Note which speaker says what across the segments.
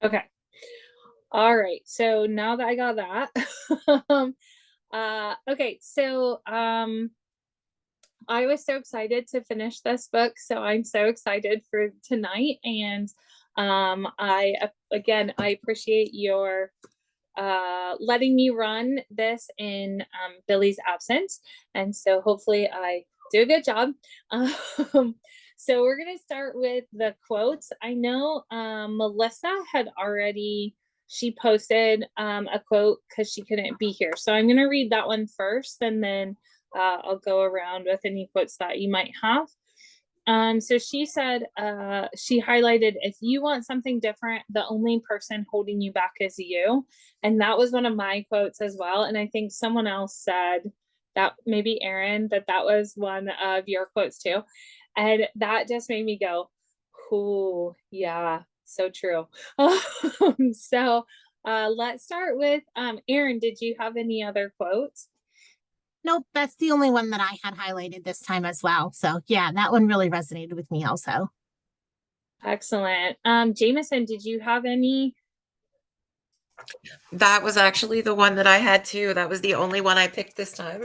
Speaker 1: Okay. All right. So now that I got that, um, okay. I was so excited to finish this book, so I'm so excited for tonight. And again, I appreciate your letting me run this in Billy's absence, and so hopefully I do a good job. Um, so we're gonna start with the quotes. I know Melissa had already she posted a quote because she couldn't be here, so I'm gonna read that one first, and then I'll go around with any quotes that you might have. So she said, she highlighted, if you want something different, the only person holding you back is you. And that was one of my quotes as well. And I think someone else said that, maybe Erin, that was one of your quotes too. And that just made me go, "Ooh, yeah, so true." So let's start with Erin. Did you have any other quotes?
Speaker 2: Nope, that's the only one that I had highlighted this time as well. So yeah, that one really resonated with me also.
Speaker 1: Excellent. Jameson, did you have any?
Speaker 3: That was actually the one that I had too. That was the only one I picked this time.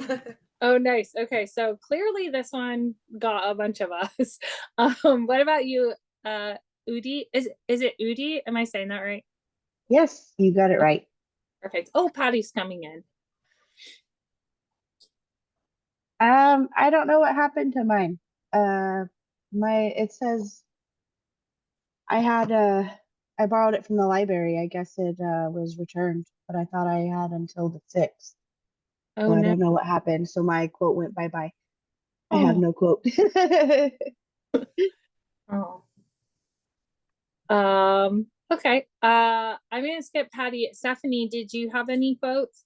Speaker 1: Oh, nice. Okay, so clearly this one got a bunch of us. What about you, Udi? Is it Udi? Am I saying that right?
Speaker 4: Yes, you got it
Speaker 1: Okay,
Speaker 4: right.
Speaker 1: perfect. Oh, Patty's coming in.
Speaker 4: I don't know what happened to mine. Uh, it says I had I borrowed it from the library. I guess it was returned, but I thought I had until the 6th. So
Speaker 1: Oh
Speaker 4: I
Speaker 1: no.
Speaker 4: don't know what happened. So my quote went bye-bye. I have
Speaker 1: Oh.
Speaker 4: no quote.
Speaker 1: Oh. Okay. I'm gonna skip Patty. Stephanie, did you have any quotes?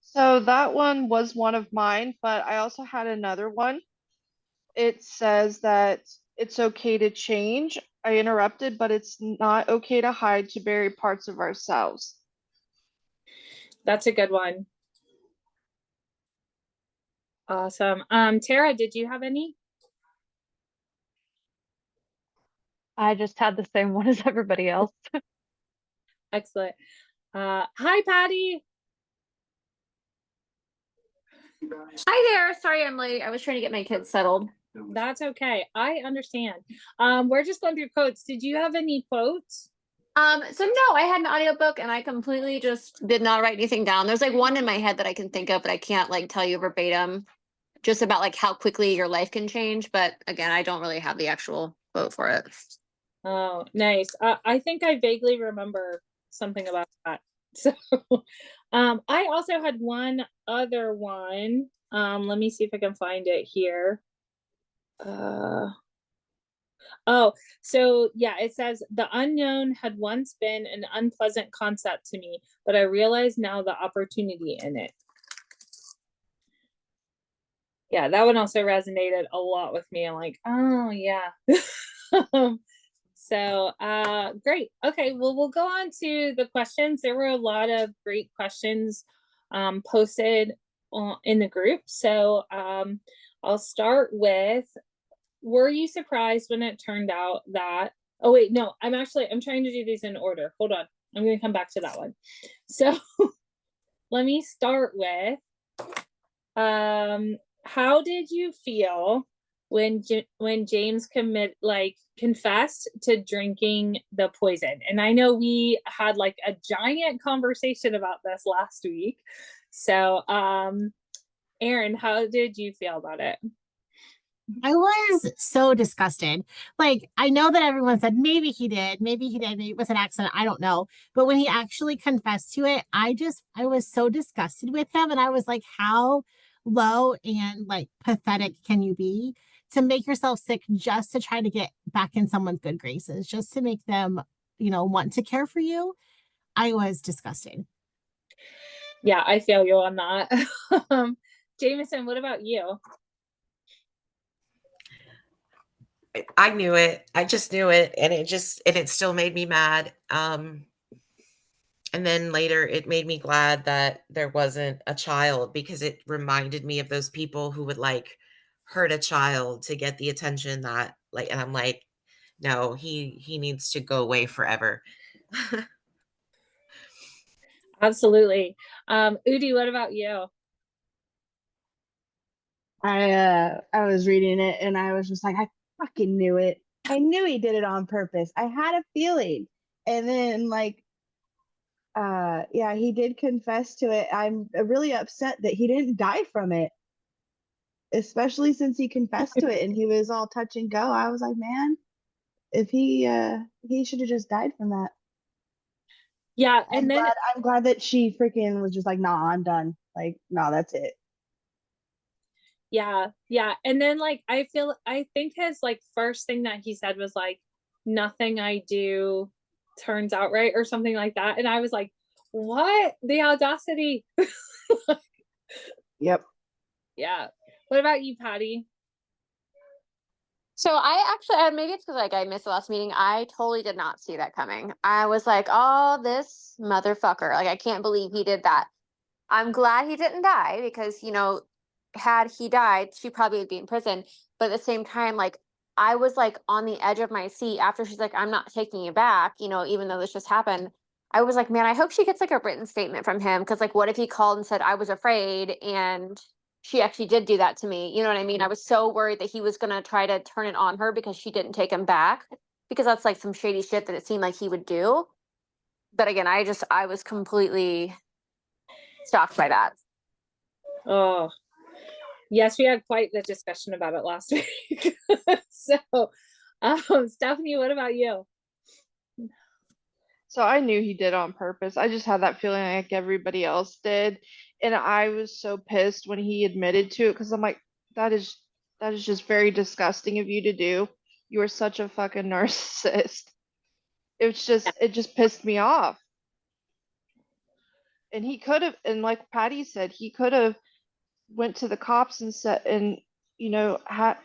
Speaker 5: So that one was one of mine, but I also had another one. It says that it's okay to change. I interrupted, but it's not okay to hide, to bury parts of ourselves.
Speaker 1: That's a good one. Awesome. Tara, did you have any?
Speaker 6: I just had the same one as everybody else.
Speaker 1: Excellent. Hi, Patty.
Speaker 7: Hi there. Sorry I'm late. I was trying to get my kids settled.
Speaker 1: That's okay. I understand. We're just going through quotes. Did you have any quotes?
Speaker 7: So no, I had an audiobook and I completely just did not write anything down. There's like one in my head that I can think of, but I can't like tell you verbatim just about like how quickly your life can change. But again, I don't really have the actual quote for it.
Speaker 1: Oh, nice. I think I vaguely remember something about that. So, I also had one other one. Let me see if I can find it here. Uh, oh, so yeah, it says the unknown had once been an unpleasant concept to me, but I realize now the opportunity in it. Yeah, that one also resonated a lot with me. I'm like, oh yeah. So great. Okay, well, we'll go on to the questions. There were a lot of great questions posted in the group. So I'll start with, were you surprised when it turned out that, oh wait, no, I'm trying to do these in order. Hold on. I'm going to come back to that one. So let me start with, how did you feel when James confessed to drinking the poison? And I know we had like a giant conversation about this last week. So, Erin, how did you feel about it?
Speaker 2: I was so disgusted. Like, I know that everyone said maybe he did, maybe it was an accident. I don't know. But when he actually confessed to it, I was so disgusted with him. And I was like, how low and like pathetic can you be to make yourself sick just to try to get back in someone's good graces, just to make them, want to care for you? I was disgusted.
Speaker 1: Yeah, I feel you on that. Jameson, what about you?
Speaker 3: I knew it. I just knew it, and it still made me mad. And then later it made me glad that there wasn't a child, because it reminded me of those people who would like hurt a child to get the attention that, like, and I'm like, no, he needs to go away forever.
Speaker 1: Absolutely. Udi, what about you?
Speaker 4: I was reading it and I was just like, I fucking knew it. I knew he did it on purpose. I had a feeling. And then like yeah, he did confess to it. I'm really upset that he didn't die from it, especially since he confessed to it and he was all touch and go. I was like, man, if he should have just died from that.
Speaker 1: Yeah,
Speaker 4: I'm
Speaker 1: and then
Speaker 4: glad I'm glad that she freaking was just like, nah, I'm done. Like, nah, that's it.
Speaker 1: yeah, and then like I think his like first thing that he said was like, nothing I do turns out right or something like that, and I was like, what? The audacity.
Speaker 4: Yep.
Speaker 1: Yeah. What about you, Patty?
Speaker 7: So I actually, maybe it's because like I missed the last meeting. I totally did not see that coming. I was like, oh, this motherfucker. Like, I can't believe he did that. I'm glad he didn't die because, you know, had he died, she probably would be in prison. But at the same time, like, I was like on the edge of my seat after she's like, I'm not taking you back, you know, even though this just happened. I was like, man, I hope she gets like a written statement from him. Cause like, what if he called and said, I was afraid and she actually did do that to me? You know what I mean? I was so worried that he was going to try to turn it on her because she didn't take him back, because that's like some shady shit that it seemed like he would do. But again, I was completely shocked by that.
Speaker 1: Oh, yes, we had quite the discussion about it last week. So, Stephanie, what about you?
Speaker 5: So I knew he did on purpose. I just had that feeling like everybody else did. And I was so pissed when he admitted to it because I'm like, that is just very disgusting of you to do. You are such a fucking narcissist. It just pissed me off. And he could have, and like Patty said, he could have went to the cops and said, and you know, had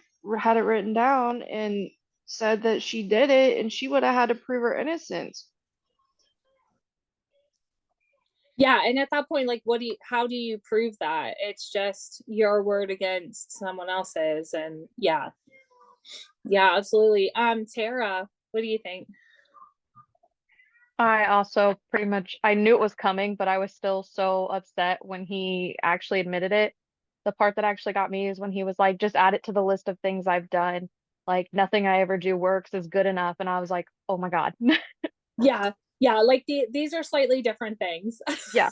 Speaker 5: it written down and said that she did it, and she would have had to prove her innocence.
Speaker 1: Yeah, and at that point, like, how do you prove that? It's just your word against someone else's, and yeah, absolutely. Tara, what do you think?
Speaker 6: I also pretty much, I knew it was coming, but I was still so upset when he actually admitted it. The part that actually got me is when he was like, just add it to the list of things I've done. Like, nothing I ever do works is good enough. And I was like, oh my God.
Speaker 1: Yeah, like these are slightly different things.
Speaker 6: Yeah.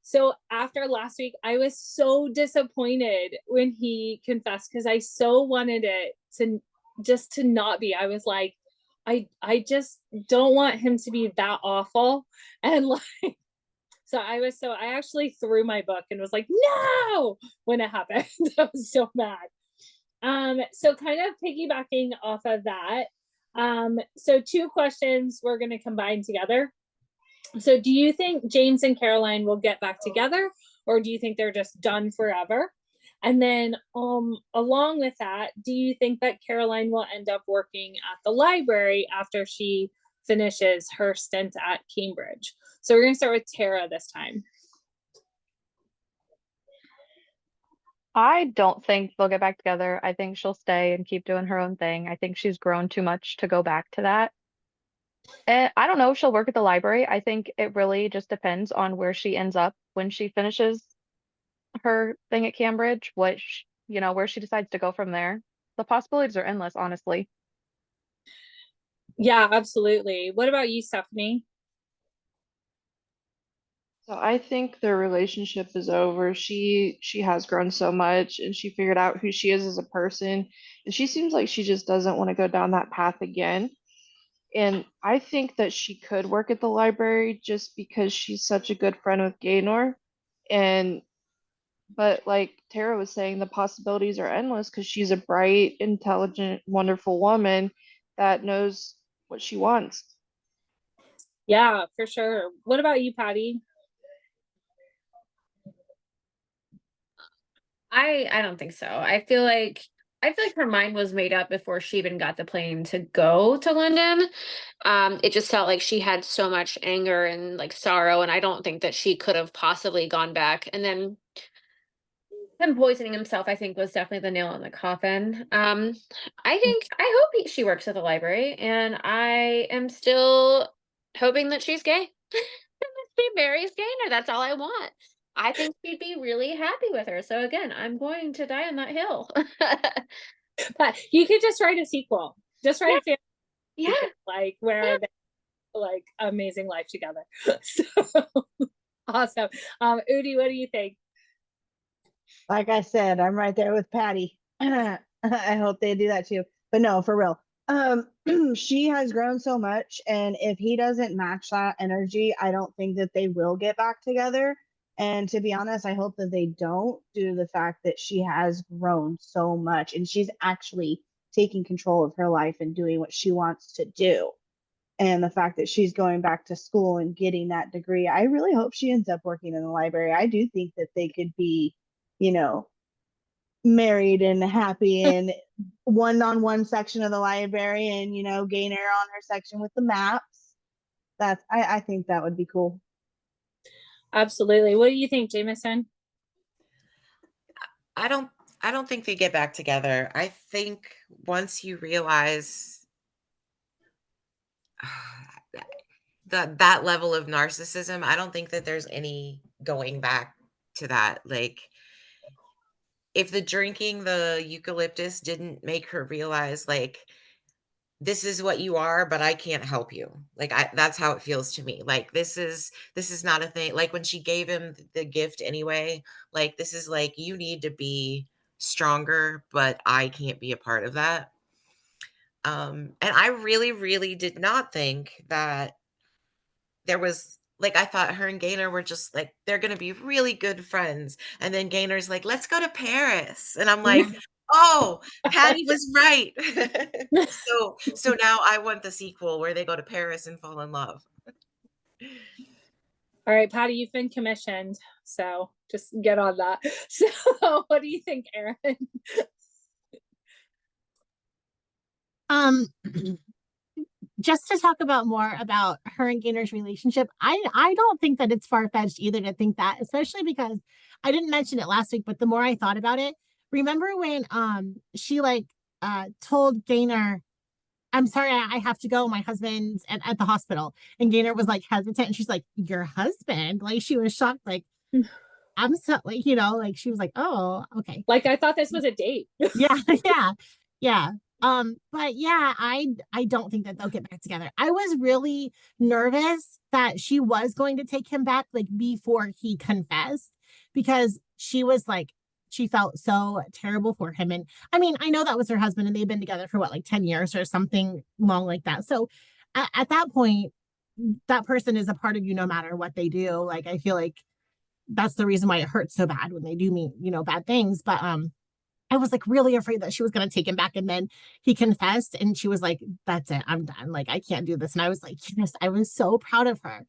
Speaker 1: So after last week, I was so disappointed when he confessed because I so wanted it to not be. I was like, I just don't want him to be that awful. And like, I actually threw my book and was like, no, when it happened. I was so mad. So kind of piggybacking off of that. So two questions we're going to combine together. So do you think James and Caroline will get back together, or do you think they're just done forever? And then along with that, do you think that Caroline will end up working at the library after she finishes her stint at Cambridge? So we're going to start with Tara this time.
Speaker 6: I don't think they'll get back together. I think she'll stay and keep doing her own thing. I think she's grown too much to go back to that. And I don't know if she'll work at the library. I think it really just depends on where she ends up when she finishes her thing at Cambridge, you know, where she decides to go from there. The possibilities are endless, honestly.
Speaker 1: Yeah, absolutely. What about you, Stephanie?
Speaker 5: So I think their relationship is over. She has grown so much and she figured out who she is as a person. And she seems like she just doesn't want to go down that path again. And I think that she could work at the library just because she's such a good friend with Gaynor. And but like Tara was saying, the possibilities are endless because she's a bright, intelligent, wonderful woman that knows what she wants.
Speaker 1: Yeah, for sure. What about you, Patty?
Speaker 7: I don't think so. I feel like her mind was made up before she even got the plane to go to London. It just felt like she had so much anger and like sorrow, and I don't think that she could have possibly gone back. And then him poisoning himself, I think, was definitely the nail in the coffin. I hope she works at the library, and I am still hoping that she's gay. She marries Gaynor. That's all I want. I think she'd be really happy with her. So again, I'm going to die on that hill.
Speaker 1: But you could just write a sequel. Just write a family
Speaker 7: Yeah.
Speaker 1: sequel, like where they like amazing life together. So awesome. Udi, what do you think?
Speaker 4: Like I said, I'm right there with Patty. I hope they do that too. But no, for real. She has grown so much, and if he doesn't match that energy, I don't think that they will get back together. And to be honest, I hope that they don't, due to the fact that she has grown so much and she's actually taking control of her life and doing what she wants to do. And the fact that she's going back to school and getting that degree, I really hope she ends up working in the library. I do think that they could be, you know, married and happy in one-on-one section of the library, and Gaynor on her section with the maps. I think that would be cool.
Speaker 1: Absolutely. What do you think, Jameson?
Speaker 3: I don't think they get back together. I think once you realize that level of narcissism, I don't think that there's any going back to that. Like, if the drinking the eucalyptus didn't make her realize, like, this is what you are, but I can't help you. Like, that's how it feels to me. Like, this is not a thing. Like, when she gave him the gift anyway, like, this is like, you need to be stronger, but I can't be a part of that. And I really, really did not think that there was, like, I thought her and Gaynor were just like, they're gonna be really good friends. And then Gaynor's like, let's go to Paris. And I'm like, oh, Patty was right. So now I want the sequel where they go to Paris and fall in love.
Speaker 1: All right, Patty, you've been commissioned, so just get on that. So what do you think, Erin?
Speaker 2: Just to talk about more about her and Gaynor's relationship, I don't think that it's far-fetched either to think that, especially because I didn't mention it last week, but the more I thought about it, remember when she told Gaynor, I'm sorry, I have to go. My husband's at the hospital. And Gaynor was like hesitant. And she's like, your husband? Like, she was shocked. Like, I'm so, like, like she was like, oh, okay.
Speaker 1: Like, I thought this was a date.
Speaker 2: Yeah, yeah, yeah. But yeah, I don't think that they'll get back together. I was really nervous that she was going to take him back, like, before he confessed, because she was like, she felt so terrible for him. And I mean, I know that was her husband and they've been together for what, like 10 years or something long like that. So at that point, that person is a part of you no matter what they do. Like, I feel like that's the reason why it hurts so bad when they do mean, bad things. But I was like really afraid that she was going to take him back. And then he confessed and she was like, that's it. I'm done. Like, I can't do this. And I was like, yes, I was so proud of her.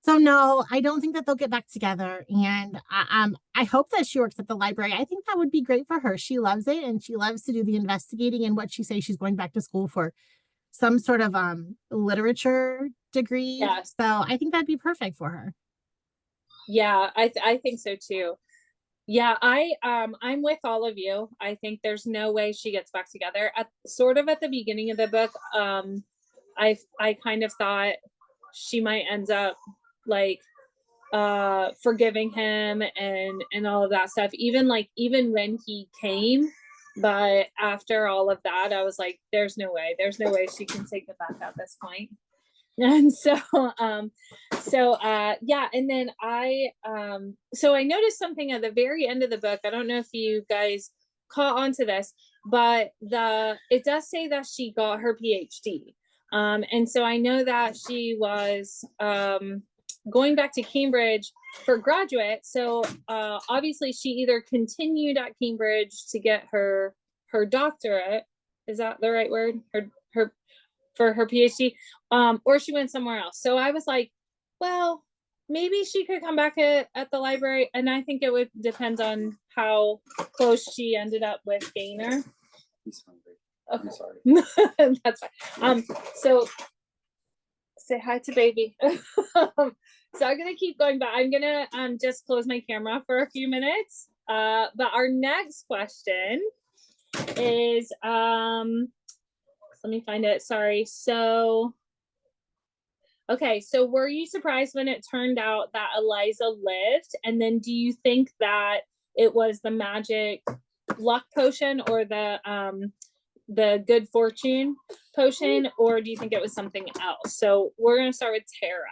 Speaker 2: So no, I don't think that they'll get back together. And I hope that she works at the library. I think that would be great for her. She loves it and she loves to do the investigating, and what she says she's going back to school for some sort of literature degree.
Speaker 1: Yes.
Speaker 2: So I think that'd be perfect for her.
Speaker 1: Yeah, I think so too. Yeah, I'm with all of you. I think there's no way she gets back together. At the beginning of the book, I kind of thought she might end up like forgiving him and all of that stuff, even when he came. But after all of that, I was like, there's no way she can take it back at this point. And so yeah, and then I noticed something at the very end of the book. I don't know if you guys caught on to this, but it does say that she got her PhD. And so I know that she was going back to Cambridge for graduate. So obviously she either continued at Cambridge to get her doctorate. Is that the right word? Her for her PhD, or she went somewhere else. So I was like, well, maybe she could come back at the library. And I think it would depend on how close she ended up with Gaynor.
Speaker 8: He's hungry.
Speaker 1: Okay.
Speaker 8: I'm sorry.
Speaker 1: That's fine. So say hi to baby. So I'm gonna keep going, but I'm gonna just close my camera for a few minutes But our next question is, let me find it. Sorry. So, okay. So were you surprised when it turned out that Eliza lived? And then do you think that it was the magic luck potion or the good fortune potion, or do you think it was something else? So we're going to start with Tara.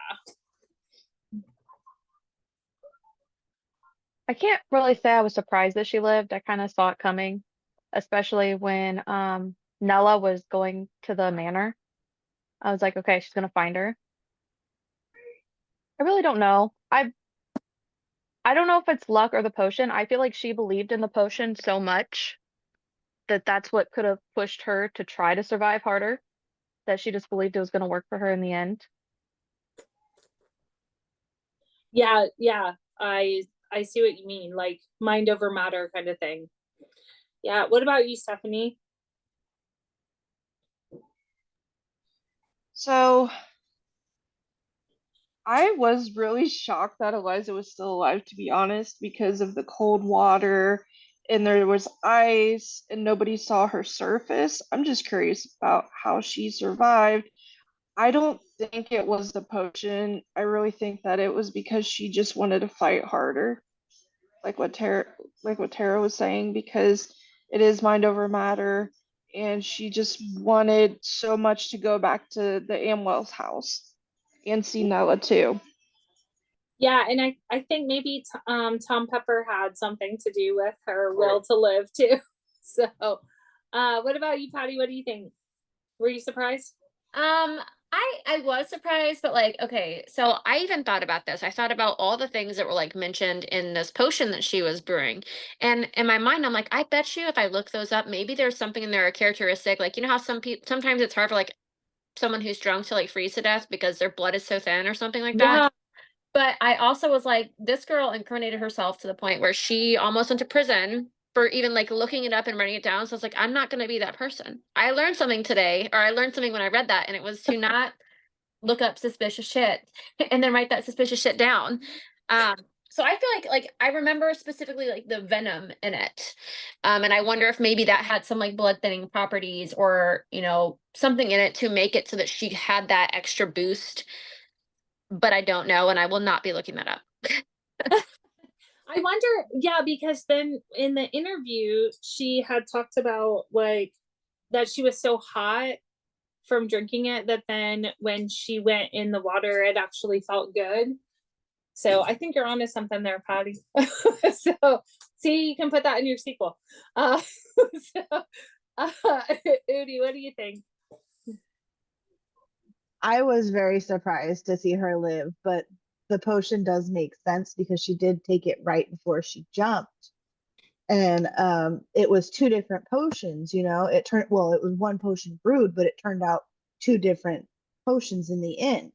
Speaker 6: I can't really say I was surprised that she lived. I kind of saw it coming, especially when Nella was going to the manor. I was like, okay, she's gonna find her. I really don't know. I don't know if it's luck or the potion. I feel like she believed in the potion so much that that's what could have pushed her to try to survive harder, that she just believed it was going to work for her in the end.
Speaker 1: Yeah, I see what you mean, like mind over matter kind of thing. Yeah, what about you, Stephanie?
Speaker 5: So I was really shocked that Eliza was still alive, to be honest, because of the cold water and there was ice and nobody saw her surface. I'm just curious about how she survived. I don't think it was the potion. I really think that it was because she just wanted to fight harder, like what Tara was saying, because it is mind over matter, and she just wanted so much to go back to the Amwell's house and see Nella too.
Speaker 1: Yeah, and I think maybe Tom Pepper had something to do with her will to live too. So, what about you, Patty? What do you think? Were you surprised?
Speaker 7: I was surprised, but like, okay, so I even thought about this. I thought about all the things that were like mentioned in this potion that she was brewing. And in my mind, I'm like, I bet you if I look those up, maybe there's something in there, a characteristic. Like, you know how some people sometimes it's hard for like someone who's drunk to like freeze to death because their blood is so thin or something like that.
Speaker 1: Yeah.
Speaker 7: But I also was like, this girl incarnated herself to the point where she almost went to prison for even like looking it up and writing it down. So I was like, I'm not going to be that person. I learned something today, or I learned something when I read that, and it was to not look up suspicious shit and then write that suspicious shit down. So I feel like I remember specifically like the venom in it. And I wonder if maybe that had some like blood thinning properties or, you know, something in it to make it so that she had that extra boost. But I don't know, and I will not be looking that up.
Speaker 1: I wonder, yeah, because then in the interview, she had talked about like that she was so hot from drinking it that then when she went in the water, it actually felt good. So I think you're onto something there, Patty. So see, you can put that in your sequel. So, Udi, what do you think?
Speaker 4: I was very surprised to see her live, but the potion does make sense because she did take it right before she jumped. And it was two different potions, you know. It was one potion brewed, but it turned out two different potions in the end.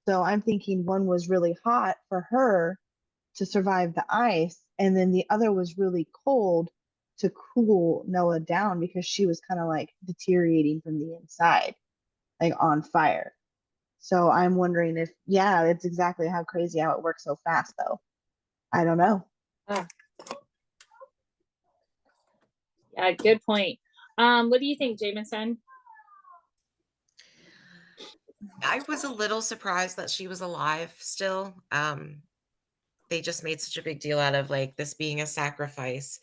Speaker 4: So I'm thinking one was really hot for her to survive the ice, and then the other was really cold to cool Noah down because she was kind of like deteriorating from the inside, like on fire. So I'm wondering if, yeah, it's exactly how crazy how it works so fast, though. I don't know.
Speaker 1: Oh. Yeah, good point. What do you think, Jameson?
Speaker 3: I was a little surprised that she was alive still. They just made such a big deal out of like this being a sacrifice.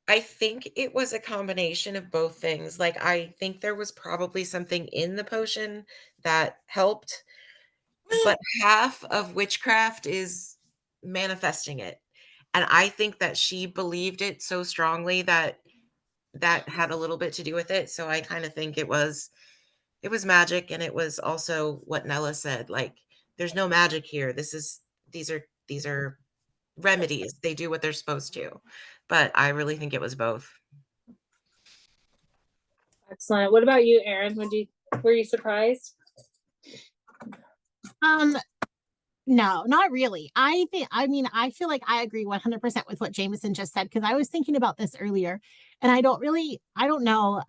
Speaker 3: I think it was a combination of both things. Like, I think there was probably something in the potion that helped, but half of witchcraft is manifesting it. And I think that she believed it so strongly that that had a little bit to do with it. So I kind of think it was magic, and it was also what Nella said, like, there's no magic here. These are remedies. They do what they're supposed to. But I really think it was both.
Speaker 1: Excellent. What about you, Erin? Were you surprised?
Speaker 2: No, not really. I feel like I agree 100% with what Jameson just said, because I was thinking about this earlier, and I don't know,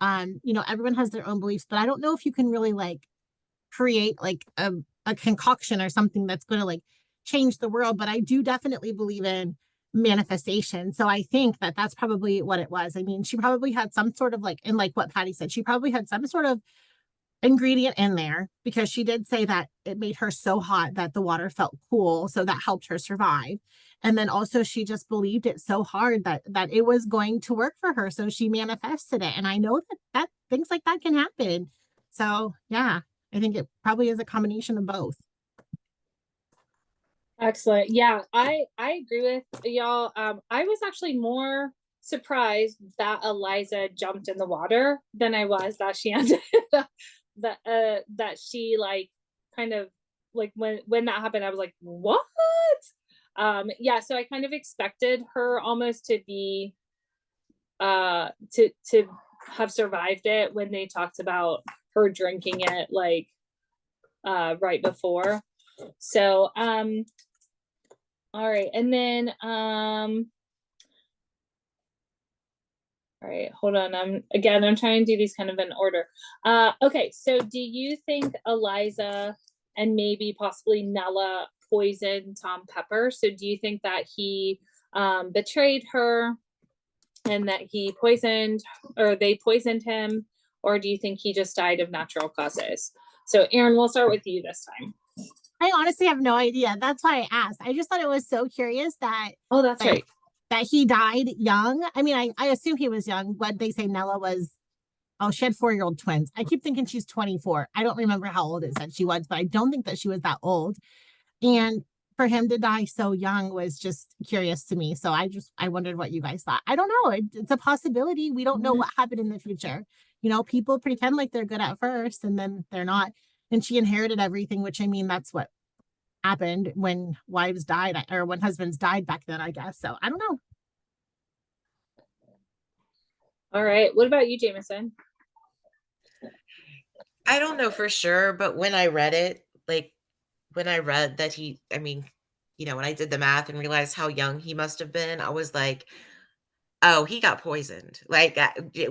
Speaker 2: everyone has their own beliefs, but I don't know if you can really like create like a concoction or something that's going to like change the world. But I do definitely believe in manifestation. So I think that that's probably what it was. I mean, she probably had some sort of like, and like what Patty said, she probably had some sort of ingredient in there, because she did say that it made her so hot that the water felt cool, so that helped her survive. And then also she just believed it so hard that it was going to work for her, so she manifested it. And I know that things like that can happen. So yeah, I think it probably is a combination of both.
Speaker 1: Excellent. Yeah, I agree with y'all. I was actually more surprised that Eliza jumped in the water than I was that she ended that she like kind of like when that happened, I was like, what? Yeah, so I kind of expected her almost to be to have survived it when they talked about her drinking it like right before. So all right, and then all right, hold on. I'm trying to do these kind of in order. Okay, so do you think Eliza and maybe possibly Nella poisoned Tom Pepper? So do you think that he betrayed her and that he poisoned, or they poisoned him, or do you think he just died of natural causes? So Aaron, we'll start with you this time.
Speaker 2: I honestly have no idea. That's why I asked. I just thought it was so curious that
Speaker 1: that's right,
Speaker 2: that he died young. I mean, I assume he was young. What they say Nella was, oh, she had 4-year-old twins. I keep thinking she's 24. I don't remember how old it said she was, but I don't think that she was that old. And for him to die so young was just curious to me. So I wondered what you guys thought. I don't know. It's a possibility. We don't know what happened in the future. You know, people pretend like they're good at first and then they're not. And she inherited everything, which I mean, that's what happened when wives died, or when husbands died back then, I guess. So I don't know.
Speaker 1: All right, what about you, Jameson?
Speaker 3: I don't know for sure, but when I read it, like when I read that I mean, when I did the math and realized how young he must have been, I was like, oh, he got poisoned. Like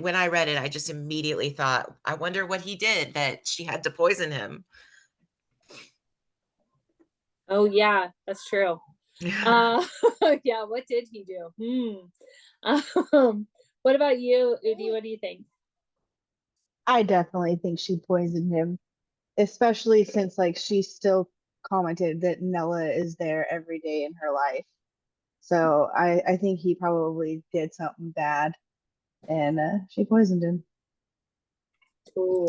Speaker 3: when I read it, I just immediately thought, I wonder what he did that she had to poison him.
Speaker 1: Oh yeah, that's true. Yeah, what did he do? What about you, Udi? What do you think?
Speaker 4: I definitely think she poisoned him, especially since like she still commented that Nella is there every day in her life. So I think he probably did something bad, and she poisoned him.
Speaker 1: Ooh.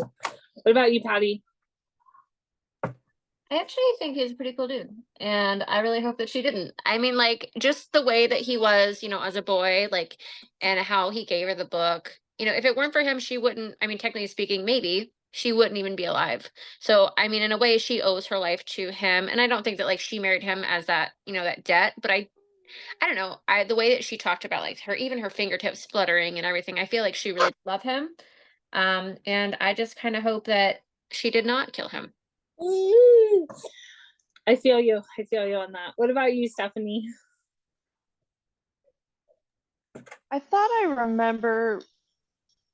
Speaker 1: What about you, Patty?
Speaker 7: I actually think he's a pretty cool dude, and I really hope that she didn't. I mean, like, just the way that he was, as a boy, like, and how he gave her the book. If it weren't for him, she wouldn't, I mean, technically speaking, maybe she wouldn't even be alive. So, I mean, in a way, she owes her life to him, and I don't think that, like, she married him as that, that debt, but I don't know, the way that she talked about, like, even her fingertips fluttering and everything, I feel like she really loved him. And I just kind of hope that she did not kill him.
Speaker 1: I feel you on that. What about you, Stephanie?
Speaker 5: I thought I remember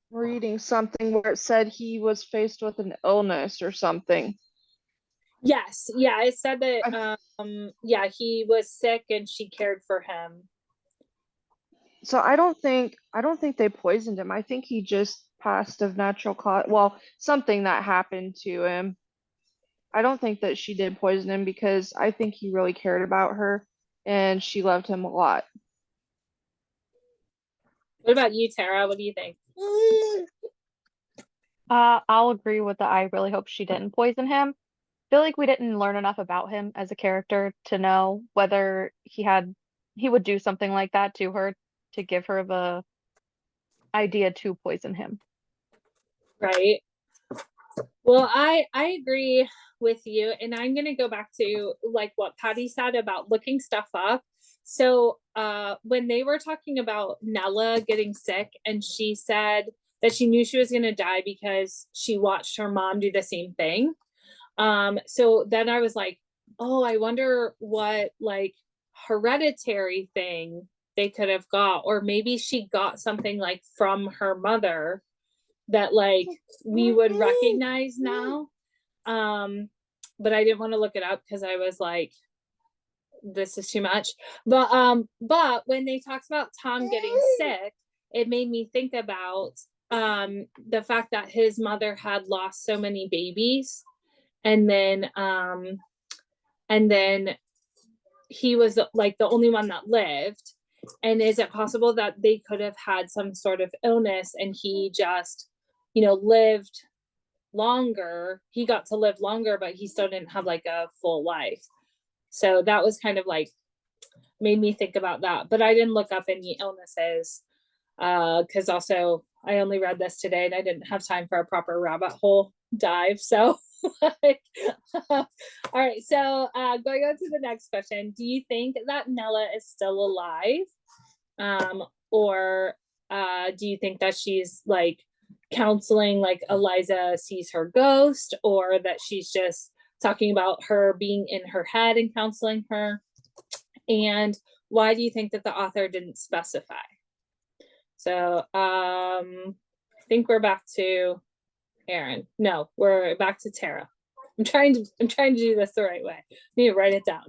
Speaker 5: reading something where it said he was faced with an illness or something.
Speaker 1: Yes, yeah, it said that yeah, he was sick and she cared for him.
Speaker 5: So I don't think they poisoned him. I think he just passed of natural cause. Well, something that happened to him. I don't think that she did poison him, because I think he really cared about her and she loved him a lot.
Speaker 1: What about you, Tara? What do you think?
Speaker 6: I'll agree with that. I really hope she didn't poison him. I feel like we didn't learn enough about him as a character to know whether he would do something like that to her to give her the idea to poison him.
Speaker 1: Right. Well, I agree with you, and I'm going to go back to like what Patty said about looking stuff up. So when they were talking about Nella getting sick, and she said that she knew she was going to die because she watched her mom do the same thing. So then I was like, oh, I wonder what like hereditary thing they could have got, or maybe she got something like from her mother that like we would recognize now. But I didn't want to look it up because I was like, this is too much. But when they talked about Tom getting sick, it made me think about the fact that his mother had lost so many babies, and then he was like the only one that lived. And is it possible that they could have had some sort of illness and he just, lived longer? He got to live longer, but he still didn't have like a full life. So that was kind of like made me think about that. But I didn't look up any illnesses because also I only read this today and I didn't have time for a proper rabbit hole dive. So like, all right, so going on to the next question, do you think that Nella is still alive, or do you think that she's like counseling, like Eliza sees her ghost, or that she's just talking about her being in her head and counseling her? And why do you think that the author didn't specify? So I think we're back to Aaron. No, we're back to Tara. I'm trying to do this the right way. I need to write it down.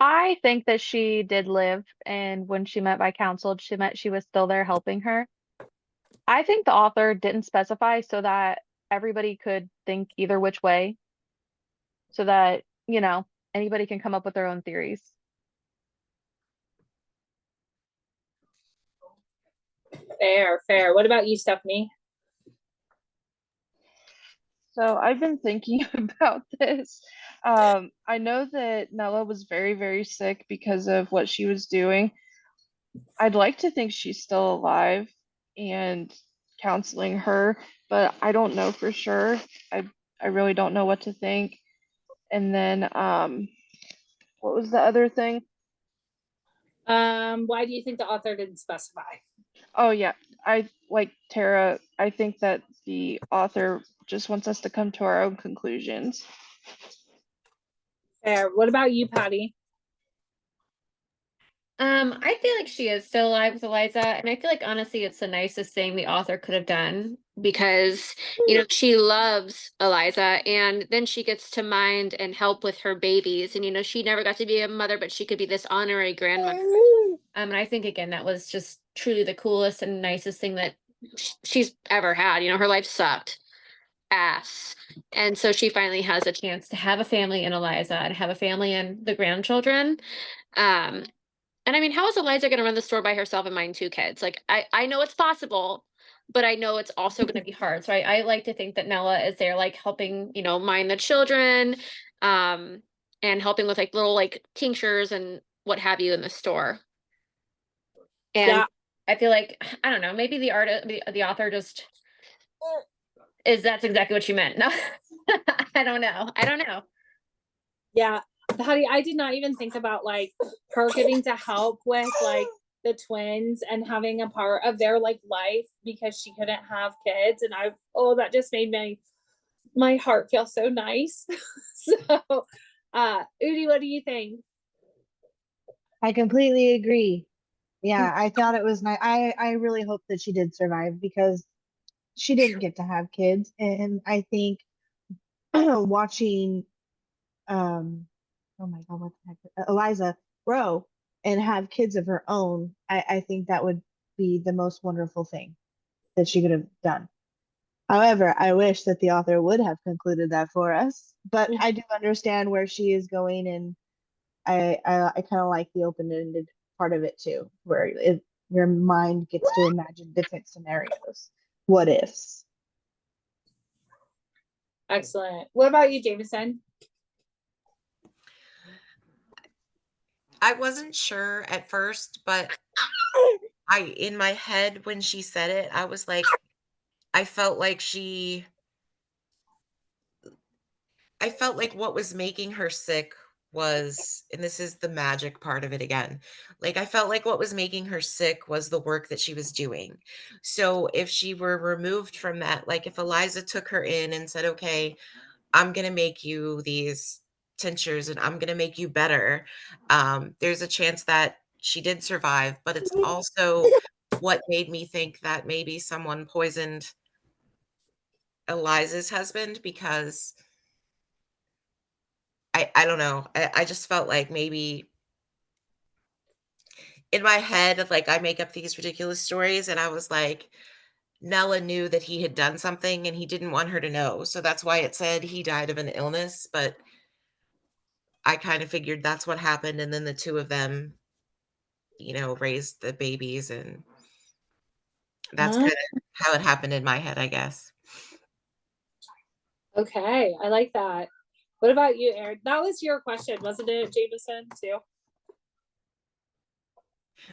Speaker 6: I think that she did live, and when she meant by counseled, she meant she was still there helping her. I think the author didn't specify so that everybody could think either which way, so that, anybody can come up with their own theories.
Speaker 1: Fair. What about you, Stephanie?
Speaker 5: So I've been thinking about this. I know that Nella was very, very sick because of what she was doing. I'd like to think she's still alive and counseling her, but I don't know for sure. I really don't know what to think. And then what was the other thing?
Speaker 1: Why do you think the author didn't specify?
Speaker 5: Oh yeah, I like Tara. I think that the author just wants us to come to our own conclusions.
Speaker 1: Fair. What about you, Patty?
Speaker 7: I feel like she is still alive with Eliza, and I feel like honestly it's the nicest thing the author could have done, because she loves Eliza, and then she gets to mind and help with her babies, and she never got to be a mother, but she could be this honorary grandmother. And I think again that was just truly the coolest and nicest thing that she's ever had. Her life sucked ass, and so she finally has a chance to have a family in Eliza and have a family in the grandchildren. And I mean, how is Eliza going to run the store by herself and mind 2 kids? Like, I know it's possible, but I know it's also going to be hard. So I like to think that Nella is there, like helping, mind the children, and helping with like little like tinctures and what have you in the store. And yeah. I feel like, I don't know, maybe the author just that's exactly what she meant. No, I don't know.
Speaker 1: Yeah. Patty, I did not even think about like her getting to help with like the twins and having a part of their like life because she couldn't have kids. And that just made my heart feel so nice. So Udi, what do you think?
Speaker 4: I completely agree. Yeah, I thought it was nice. I really hope that she did survive because she didn't get to have kids. And I think watching oh my God, what the heck? Eliza grow and have kids of her own, I think that would be the most wonderful thing that she could have done. However, I wish that the author would have concluded that for us, but I do understand where she is going, and I kind of like the open-ended part of it too, where your mind gets to imagine different scenarios, what ifs.
Speaker 1: Excellent. What about you, Jameson?
Speaker 3: I wasn't sure at first, but in my head when she said it, I was like, I felt like what was making her sick was, and this is the magic part of it again, like I felt like what was making her sick was the work that she was doing. So if she were removed from that, like if Eliza took her in and said, okay, I'm going to make you these tinctures and I'm going to make you better, there's a chance that she did survive. But it's also what made me think that maybe someone poisoned Eliza's husband, because I don't know. I just felt like maybe in my head, like, I make up these ridiculous stories, and I was like, Nella knew that he had done something, and he didn't want her to know, so that's why it said he died of an illness, but I kinda figured that's what happened, and then the 2 of them, raised the babies, and that's
Speaker 1: Ah,
Speaker 3: kinda how it happened in my head, I guess.
Speaker 1: okay, I like that. What about you, Erin? That was your question, wasn't it, Jameson, too?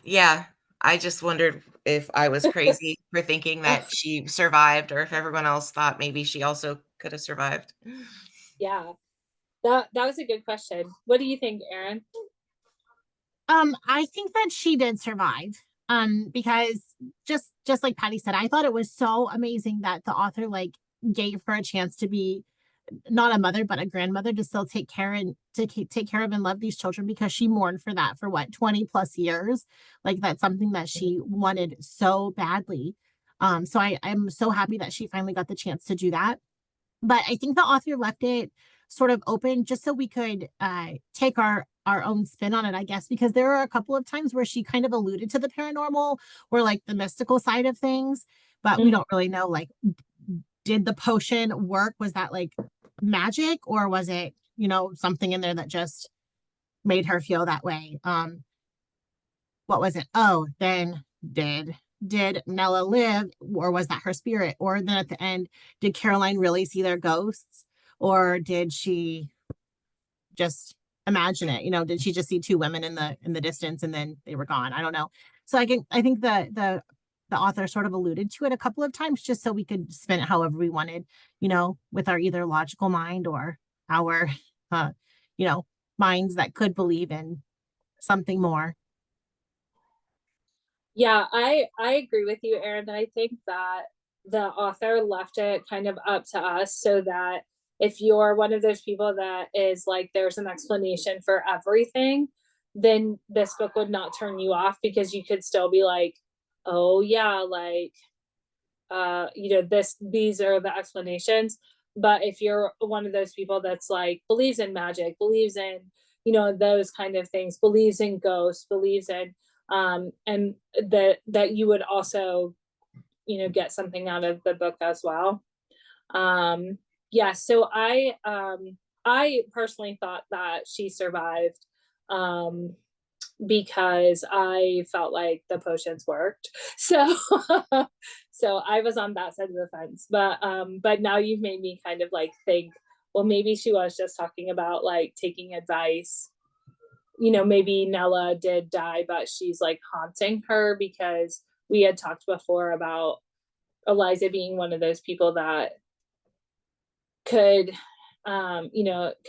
Speaker 3: Yeah, I just wondered if I was crazy for thinking
Speaker 1: Oh,
Speaker 3: that she survived or if everyone else thought maybe she also could have survived.
Speaker 1: yeah, that was a good question. What do you think, Erin?
Speaker 2: I think that she did survive. Because just like Patty said, I thought it was so amazing that the author like gave her a chance to be not a mother but a grandmother, to still take care and take care of and love these children, because she mourned for that for what, 20 plus years. Like, that's something that she wanted so badly. So I'm so happy that she finally got the chance to do that. But I think the author left it sort of open just so we could take our own spin on it, I guess, because there are a couple of times where she kind of alluded to the paranormal or like the mystical side of things, but we
Speaker 1: Mhm.
Speaker 2: don't really know, like, did the potion work? Was that like magic, or was it, something in there that just made her feel that way? What was it? Oh, then did Nella live, or was that her spirit? Or then at the end, did Caroline really see their ghosts, or did she just imagine it? Did she just see two women in the distance and then they were gone? I don't know. So I think the author sort of alluded to it a couple of times just so we could spin it however we wanted, with our either logical mind or our uh, you know, minds that could believe in something more.
Speaker 1: Yeah, I agree with you, Erin. I think that the author left it kind of up to us so that if you're one of those people that is like, there's an explanation for everything, then this book would not turn you off because you could still be like, oh yeah, like these are the explanations. But if you're one of those people that's like believes in magic, believes in those kind of things, believes in ghosts, believes in and that you would also get something out of the book as well. Yeah, so I personally thought that she survived. um because I felt like the potions worked. So so I was on that side of the fence. But now you've made me kind of like think, well, maybe she was just talking about like taking advice. Maybe Nella did die, but she's like haunting her because we had talked before about Eliza being one of those people that could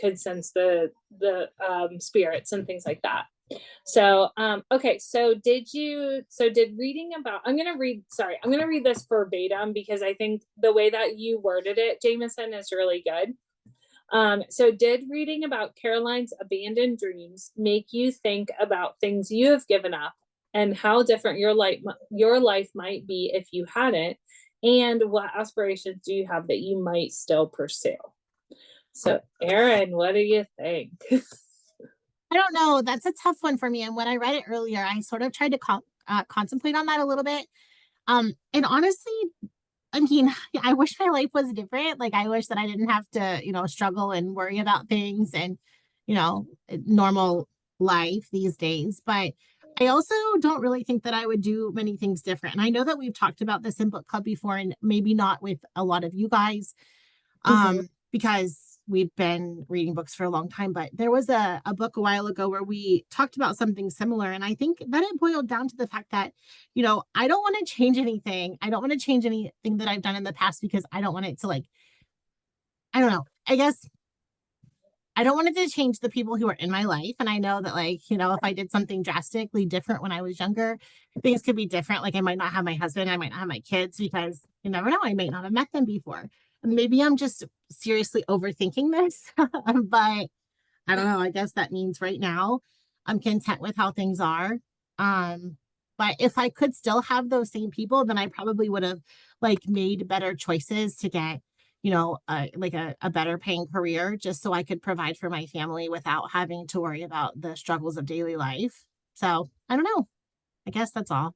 Speaker 1: could sense the spirits and things like that. So, okay. So did reading about, I'm going to read this verbatim because I think the way that you worded it, Jameson, is really good. So did reading about Caroline's abandoned dreams make you think about things you have given up and how different your life might be if you hadn't? And what aspirations do you have that you might still pursue? So, Erin, what do you think?
Speaker 2: I don't know. That's a tough one for me. And when I read it earlier, I sort of tried to contemplate on that a little bit. And honestly, I mean, I wish my life was different. Like, I wish that I didn't have to, struggle and worry about things and, normal life these days. But I also don't really think that I would do many things different. And I know that we've talked about this in book club before, and maybe not with a lot of you guys,
Speaker 1: Mhm.
Speaker 2: because we've been reading books for a long time. But there was a book a while ago where we talked about something similar. And I think that it boiled down to the fact that, I don't want to change anything. I don't want to change anything that I've done in the past because I don't want it to, like, I don't know. I guess I don't want it to change the people who are in my life. And I know that, like, if I did something drastically different when I was younger, things could be different. Like, I might not have my husband, I might not have my kids, because you never know, I might not have met them before. And maybe I'm just seriously overthinking this. But I don't know. I guess that means right now I'm content with how things are. But if I could still have those same people, then I probably would have like made better choices to get, you know, like a better paying career just so I could provide for my family without having to worry about the struggles of daily life. So I don't know. I guess that's all.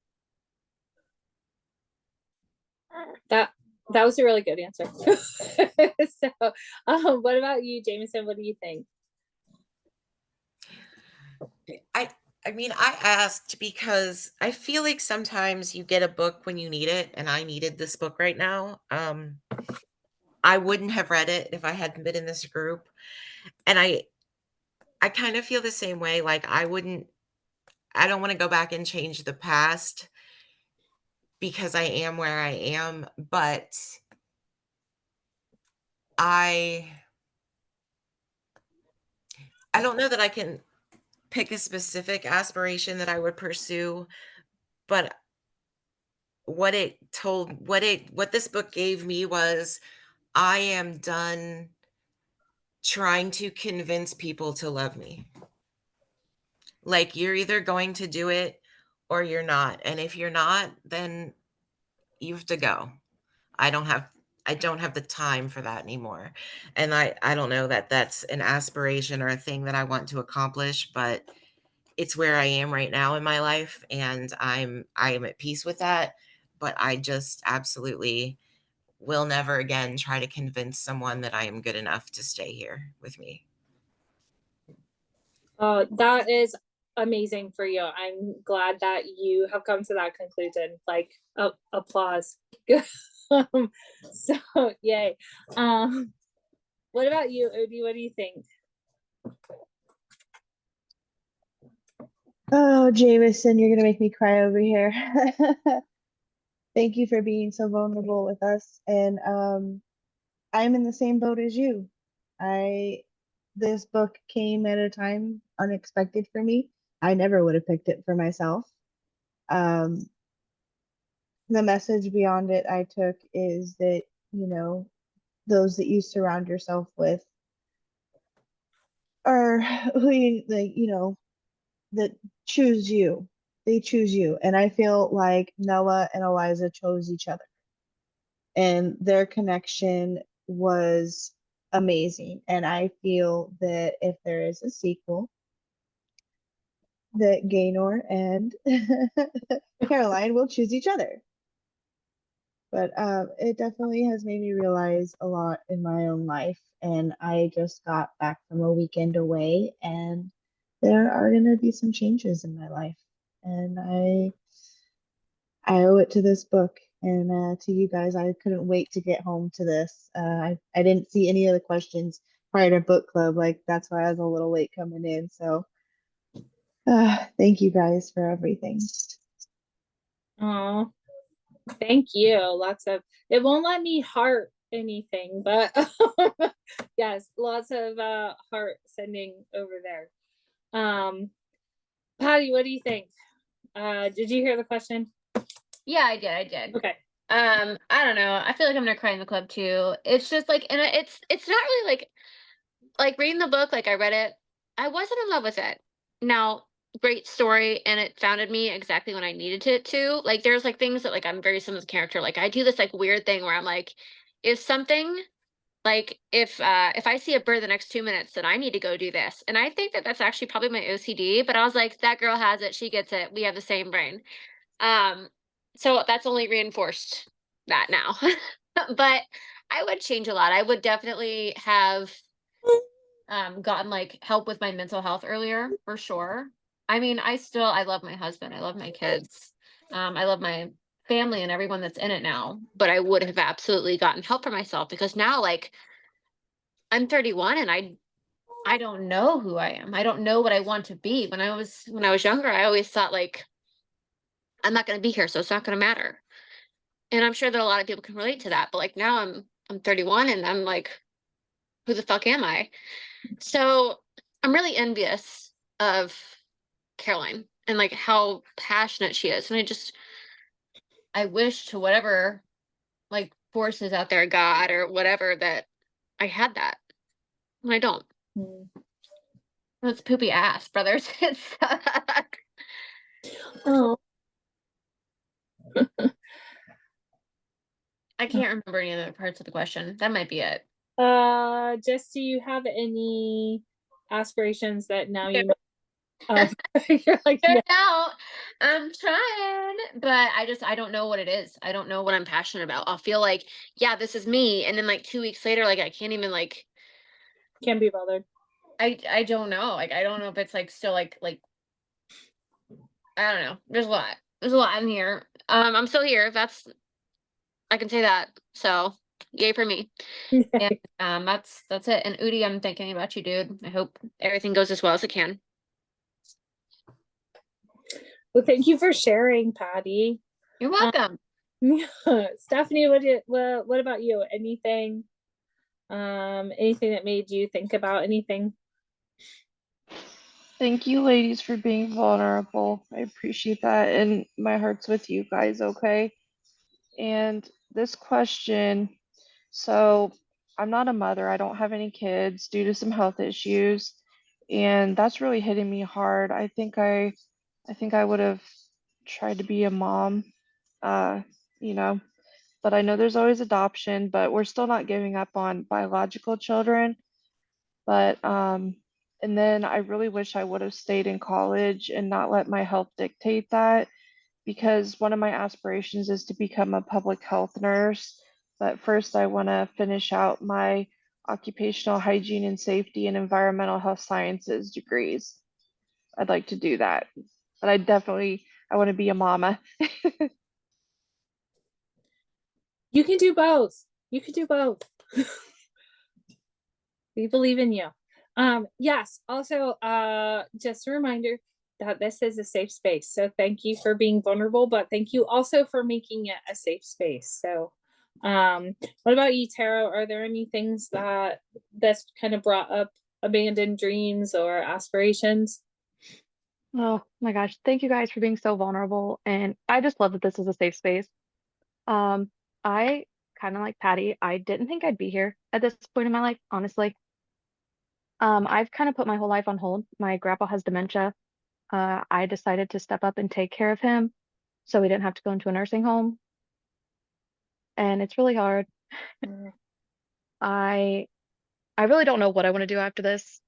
Speaker 1: That that was a really good answer. So, what about you, Jameson? What do you think?
Speaker 3: I mean, I asked because I feel like sometimes you get a book when you need it, and I needed this book right now. I wouldn't have read it if I hadn't been in this group. And I kind of feel the same way. Like I don't want to go back and change the past because I am where I am, but I I don't know that I can pick a specific aspiration that I would pursue, but what this book gave me was I am done trying to convince people to love me. Like, you're either going to do it or you're not. And if you're not, then you have to go. I don't have I don't have the time for that anymore. And I don't know that that's an aspiration or a thing that I want to accomplish, but it's where I am right now in my life, and I am at peace with that. But I just absolutely will never again try to convince someone that I am good enough to stay here with me.
Speaker 1: That is amazing for you. I'm glad that you have come to that conclusion. Like, applause. So, yay. What about you, Odie? What do you think?
Speaker 4: Oh, Jameson, you're gonna make me cry over here. Thank you for being so vulnerable with us. And I'm in the same boat as you. I This book came at a time unexpected for me. I never would have picked it for myself. Um, the message beyond it I took is that, you know, those that you surround yourself with are who you like, you know, that choose you. They choose you. And I feel like Noah and Eliza chose each other. And their connection was amazing. And I feel that if there is a sequel, that Gaynor and Caroline will choose each other. But it definitely has made me realize a lot in my own life. And I just got back from a weekend away, and there are going to be some changes in my life. And I owe it to this book and to you guys. I couldn't wait to get home to this. I didn't see any of the questions prior to book club. Like, that's why I was a little late coming in. So thank you guys for everything.
Speaker 1: Oh, thank you. Lots of, it won't let me heart anything, but yes, lots of heart sending over there. Patty, what do you think? Did you hear the question?
Speaker 7: Yeah, I did.
Speaker 1: Okay.
Speaker 7: I don't know. I feel like I'm gonna cry in the club too. It's just like, and it's not really like reading the book. Like, I read it, I wasn't in love with it. Now, great story, and it founded me exactly when I needed it to. Like, there's like things that, like, I'm very similar to the character. Like, I do this like weird thing where I'm like, if something like if I see a bird the next 2 minutes, then I need to go do this. And I think that that's actually probably my OCD. But I was like, that girl has it. She gets it. We have the same brain. Um, so that's only reinforced that now. But I would change a lot. I would definitely have gotten like help with my mental health earlier, for sure. I mean, I love my husband. I love my kids. I love my family and everyone that's in it now, but I would have absolutely gotten help for myself, because now, like, I'm 31 and I don't know who I am. I don't know what I want to be. When I was younger, I always thought, like, I'm not going to be here, so it's not going to matter. And I'm sure that a lot of people can relate to that. But like, now I'm 31 and I'm like, who the fuck am I? So I'm really envious of Caroline and like how passionate she is. And I wish to whatever like forces out there, God or whatever, that I had that. And I don't. That's poopy ass, brothers. It sucks.
Speaker 1: Oh,
Speaker 7: I can't remember any other parts of the question. That might be it.
Speaker 1: Just do you have any aspirations that now you know of? You're like,
Speaker 7: Figured
Speaker 1: yeah.
Speaker 7: out. I'm trying, but I don't know what it is. I don't know what I'm passionate about. I'll feel like, yeah, this is me, and then like 2 weeks later, like I can't even like
Speaker 1: Can't be bothered.
Speaker 7: I don't know. Like I don't know if it's like still like I don't know. There's a lot. There's a lot in here. I'm still here. I can say that. So yay for me. And that's it. And Udi, I'm thinking about you, dude. I hope everything goes as well as it can.
Speaker 1: Well, thank you for sharing, Patty.
Speaker 7: You're welcome.
Speaker 1: Stephanie, what about you? Anything that made you think about anything?
Speaker 5: Thank you, ladies, for being vulnerable. I appreciate that. And my heart's with you guys, okay? And this question, so I'm not a mother, I don't have any kids due to some health issues, and that's really hitting me hard. I think I would have tried to be a mom, uh, you know, but I know there's always adoption, but we're still not giving up on biological children. But and then I really wish I would have stayed in college and not let my health dictate that, because one of my aspirations is to become a public health nurse. But first, I want to finish out my occupational hygiene and safety and environmental health sciences degrees. I'd like to do that. But I want to be a mama.
Speaker 1: You can do both. You can do both. We believe in you. Yes, also, just a reminder that this is a safe space. So thank you for being vulnerable, but thank you also for making it a safe space. So what about you, Tara? Are there any things that this kind of brought up, abandoned dreams or aspirations?
Speaker 6: Oh my gosh, thank you guys for being so vulnerable. And I just love that this is a safe space. I kind of like Patty, I didn't think I'd be here at this point in my life, honestly. I've kind of put my whole life on hold. My grandpa has dementia. I decided to step up and take care of him so we didn't have to go into a nursing home. And it's really hard. I really don't know what I want to do after this.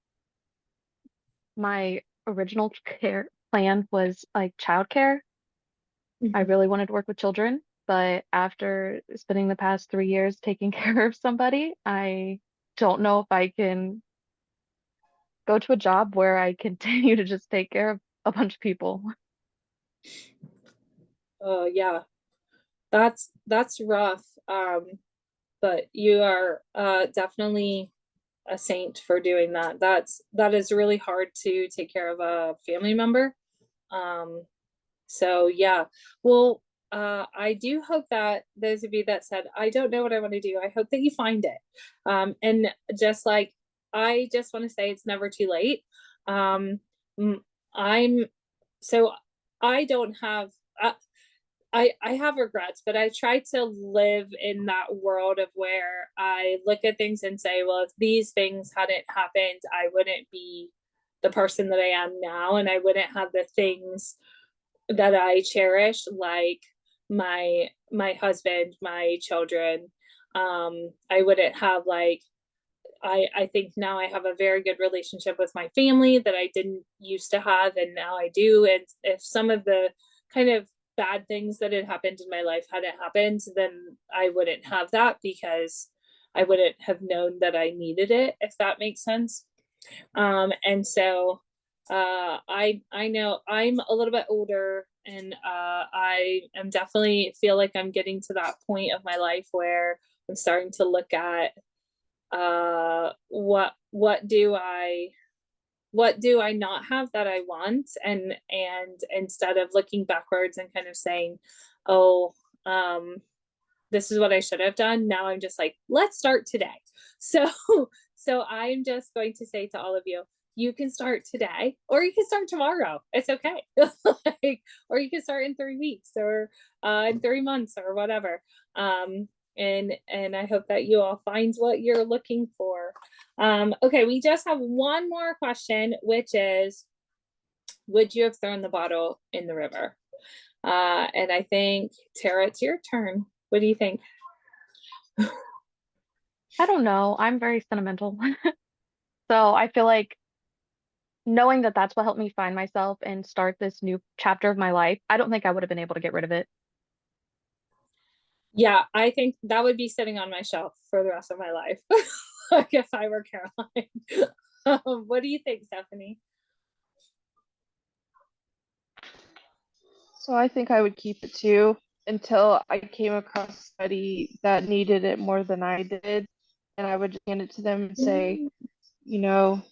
Speaker 6: My original care plan was like childcare. I really wanted to work with children, but after spending the past 3 years taking care of somebody, I don't know if I can go to a job where I continue to just take care of a bunch of people.
Speaker 1: Oh yeah, that's rough. But you are definitely a saint for doing that. That is really hard to take care of a family member. So yeah, well, I do hope that those of you that said, I don't know what I want to do, I hope that you find it. And just like, I just want to say it's never too late. I'm, so I don't have, I have regrets, but I try to live in that world of where I look at things and say, well, if these things hadn't happened, I wouldn't be the person that I am now, and I wouldn't have the things that I cherish, like my husband, my children. I wouldn't have like, I think now I have a very good relationship with my family that I didn't used to have, and now I do. And if some of the kind of bad things that had happened in my life hadn't happened, then I wouldn't have that, because I wouldn't have known that I needed it, if that makes sense. And so I know I'm a little bit older, and I am definitely feel like I'm getting to that point of my life where I'm starting to look at what do I not have that I want, and instead of looking backwards and kind of saying, oh, this is what I should have done, now I'm just like, let's start today. So I'm just going to say to all of you, you can start today, or you can start tomorrow. It's okay. Like, or you can start in 3 weeks, or in 3 months, or whatever. And I hope that you all find what you're looking for. Okay, we just have one more question, which is, would you have thrown the bottle in the river? And I think, Tara, it's your turn. What do you think?
Speaker 6: I don't know. I'm very sentimental. So I feel like knowing that that's what helped me find myself and start this new chapter of my life, I don't think I would have been able to get rid of it.
Speaker 1: Yeah, I think that would be sitting on my shelf for the rest of my life. Like if I were Caroline. What do you think, Stephanie?
Speaker 5: So I think I would keep it too until I came across a study that needed it more than I did. And I would just hand it to them and say, you know,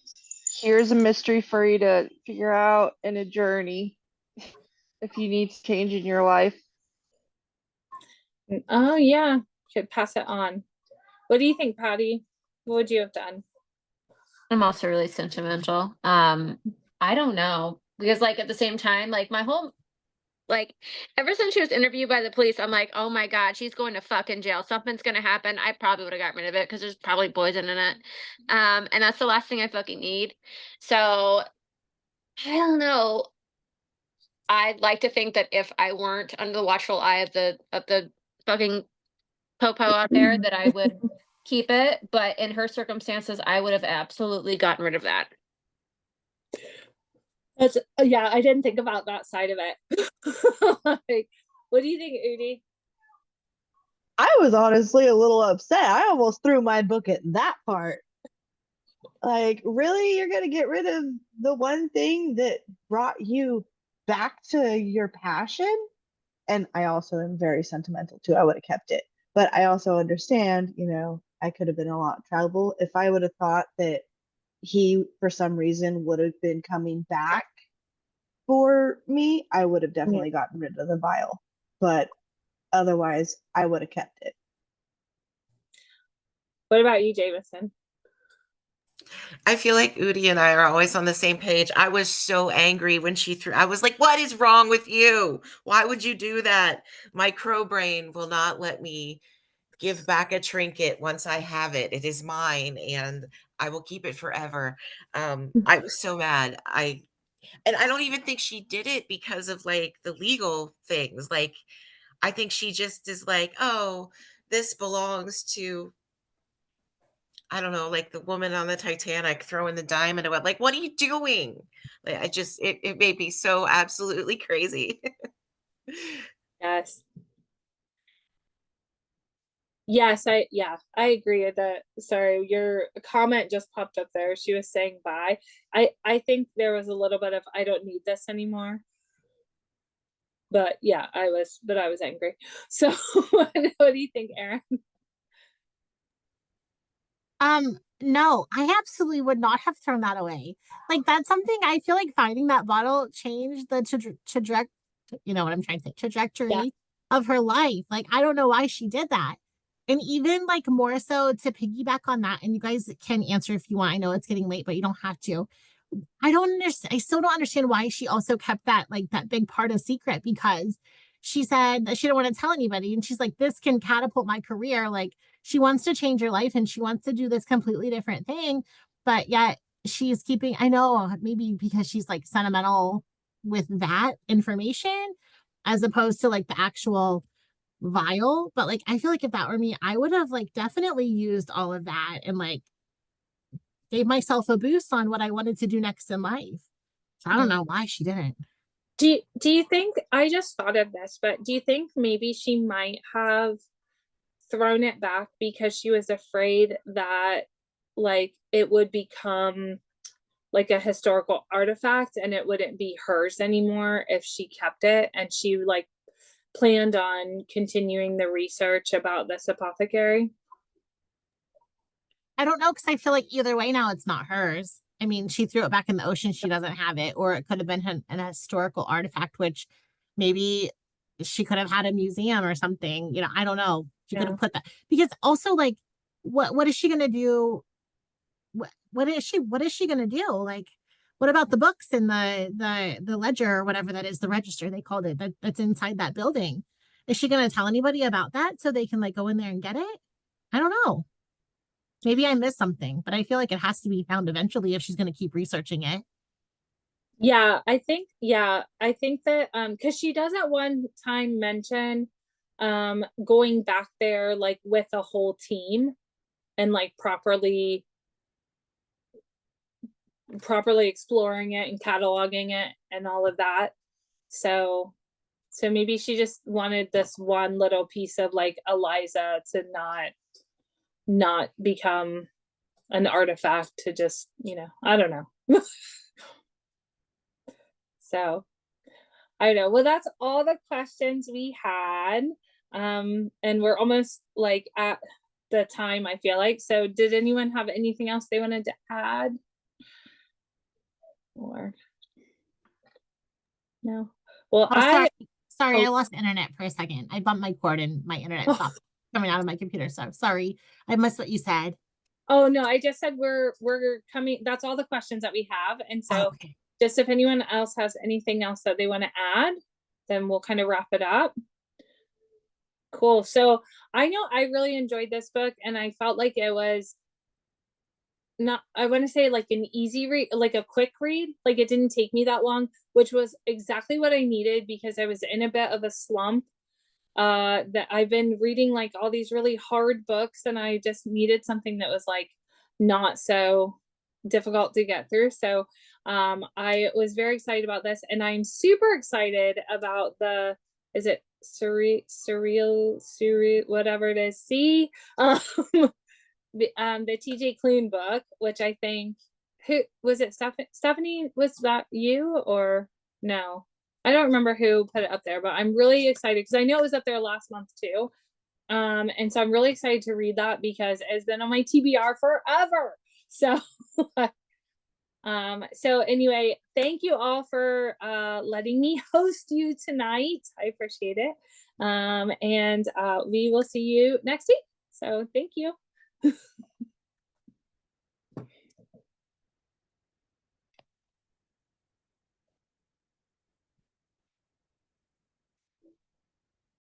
Speaker 5: here's a mystery for you to figure out and a journey if you need change in your life.
Speaker 1: Oh yeah, should pass it on. What do you think, Patty? What would you have done?
Speaker 7: I'm also really sentimental. I don't know because like at the same time, like my whole like ever since she was interviewed by the police, I'm like, oh my God, she's going to fucking jail. Something's gonna happen. I probably would have got rid of it because there's probably poison in it. And that's the last thing I fucking need. So I don't know. I'd like to think that if I weren't under the watchful eye of the fucking popo out there, that I would keep it. But in her circumstances, I would have absolutely gotten rid of that.
Speaker 1: That's yeah, I didn't think about that side of it. Like, what do you think, Udi?
Speaker 4: I was honestly a little upset. I almost threw my book at that part. Like, really? You're going to get rid of the one thing that brought you back to your passion? And I also am very sentimental too. I would have kept it. But I also understand, I could have been in a lot of trouble if I would have thought that he, for some reason, would have been coming back for me. I would have definitely gotten rid of the vial. But otherwise, I would have kept it.
Speaker 1: What about you, Jameson?
Speaker 3: I feel like Udi and I are always on the same page. I was so angry when she threw. I was like, "What is wrong with you? Why would you do that?" My crow brain will not let me give back a trinket once I have it. It is mine, and I will keep it forever. I was so mad. And I don't even think she did it because of like the legal things. Like, I think she just is like, "Oh, this belongs to." I don't know, like the woman on the Titanic throwing the diamond away. Like, what are you doing? Like, it made me so absolutely crazy.
Speaker 1: Yes. Yes, I agree with that. Sorry, your comment just popped up there. She was saying bye. I think there was a little bit of I don't need this anymore. But yeah, I was angry. So what do you think, Erin?
Speaker 2: No, I absolutely would not have thrown that away. Like that's something I feel like finding that bottle changed the trajectory, you know what I'm trying to say, trajectory of her life. Like I don't know why she did that. And even like more so to piggyback on that, and you guys can answer if you want. I know it's getting late, but you don't have to. I don't understand. I still don't understand why she also kept that like that big part a secret, because she said that she didn't want to tell anybody. And she's like, this can catapult my career. Like she wants to change her life and she wants to do this completely different thing. But yet she's keeping, I know maybe because she's like sentimental with that information as opposed to like the actual vial. But like, I feel like if that were me, I would have like definitely used all of that and like gave myself a boost on what I wanted to do next in life. So I don't know why she didn't.
Speaker 1: Do you think I just thought of this, but do you think maybe she might have thrown it back because she was afraid that like it would become like a historical artifact and it wouldn't be hers anymore if she kept it, and she like planned on continuing the research about this apothecary?
Speaker 2: I don't know, because I feel like either way now it's not hers. I mean, she threw it back in the ocean. She doesn't have it, or it could have been an historical artifact, which maybe she could have had a museum or something. You know, I don't know. She could have put that, because also like, what is she gonna do? What is she gonna do? Like, what about the books in the ledger or whatever that is, the register they called it, that's inside that building? Is she gonna tell anybody about that so they can like go in there and get it? I don't know. Maybe I missed something, but I feel like it has to be found eventually if she's going to keep researching it.
Speaker 1: I think that because she does at one time mention going back there like with a whole team and like properly exploring it and cataloging it and all of that. So maybe she just wanted this one little piece of like Eliza to not become an artifact, to just, I don't know. So I know. Well, that's all the questions we had. And we're almost like at the time, I feel like. So did anyone have anything else they wanted to add? Or no? Well,
Speaker 2: sorry, I lost internet for a second. I bumped my cord and my internet stopped coming out of my computer. So sorry, I missed what you said.
Speaker 1: Oh no, I just said we're coming. That's all the questions that we have. And so
Speaker 2: okay.
Speaker 1: Just if anyone else has anything else that they want to add, then we'll kind of wrap it up. Cool. So I know I really enjoyed this book, and I felt like it was not, I want to say like an easy read, like a quick read. Like it didn't take me that long, which was exactly what I needed, because I was in a bit of a slump. That I've been reading like all these really hard books, and I just needed something that was like not so difficult to get through. So I was very excited about this, and I'm super excited about is it surreal, whatever it is, the TJ Klune book, which I think, who was it? Stephanie, was that you or no? I don't remember who put it up there, but I'm really excited because I know it was up there last month too. And so I'm really excited to read that because it's been on my TBR forever. So so anyway, thank you all for letting me host you tonight. I appreciate it. And we will see you next week. So thank you.